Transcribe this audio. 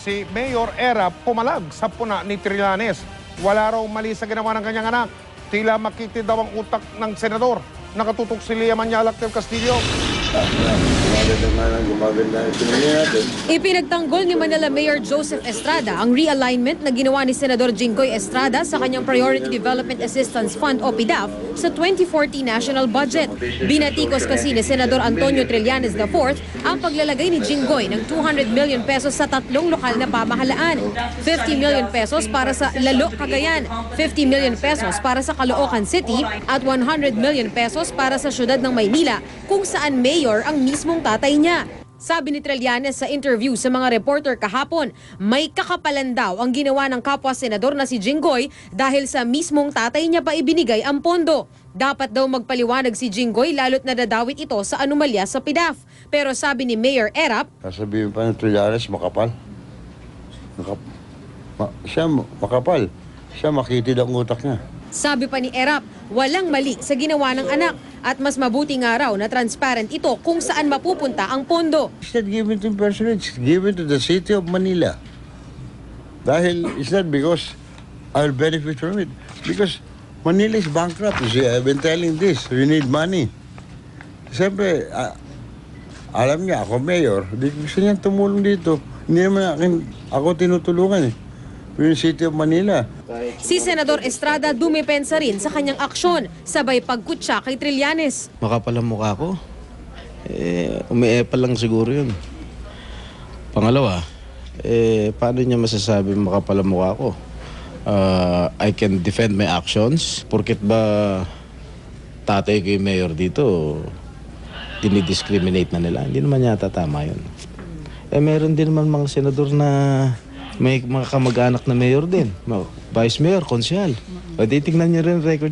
si Mayor Era pumalag sa puna ni Trillanes. Wala raw mali sa ginawa ng kanyang anak. Tila makitid daw ang utak ng senador. Nakatutok si Lea Manialac del Castillo. Ipinagtanggol ni Manila Mayor Joseph Estrada ang realignment na ginawa ni Senador Jinggoy Estrada sa kanyang Priority Development Assistance Fund o PDAF sa 2014 national budget. Binatikos kasi ni Senador Antonio Trillanes IV ang paglalagay ni Jinggoy ng 200 million pesos sa tatlong lokal na pamahalaan. 50 million pesos para sa Lalo, Cagayan, 50 million pesos para sa Caloocan City at 100 million pesos para sa siyudad ng Maynila kung saan mayor ang mismong tatay niya. Sabi ni Trillanes sa interview sa mga reporter kahapon, may kakapalan daw ang ginawa ng kapwa senador na si Jinggoy dahil sa mismong tatay niya pa ibinigay ang pondo. Dapat daw magpaliwanag si Jinggoy lalo't nadadawit ito sa anomalya sa PDAF. Pero sabi ni Mayor Erap, sasabihin pa ng Trillanes, makapal. Siya makapal. Siya makitid ang utak niya. sabi pa ni Erap, walang mali sa ginawa ng anak at mas mabuti nga raw na transparent ito kung saan mapupunta ang pondo. It's not given to person, it's given to the city of Manila. Dahil it's not because I'll benefit from it. Because Manila is bankrupt. You see, I've been telling this, we need money. Siyempre, alam niya, ako mayor, gusto niya tumulong dito. Hindi naman ako tinutulungan yung City of Manila. Si Senador Estrada dumipensa rin sa kanyang aksyon, sabay pagkutsa kay Trillanes. Makapal ang mukha ko. Umiepal lang siguro yun. Pangalawa, paano niya masasabi makapal ang mukha ko? I can defend my actions. Porket ba tatay ko yung mayor dito, dinidiscriminate na nila? Hindi naman yata tama yun. Meron din naman mga senador na may mga kamag-anak na mayor din. Vice mayor, konsyal. Titignan niyo rin record.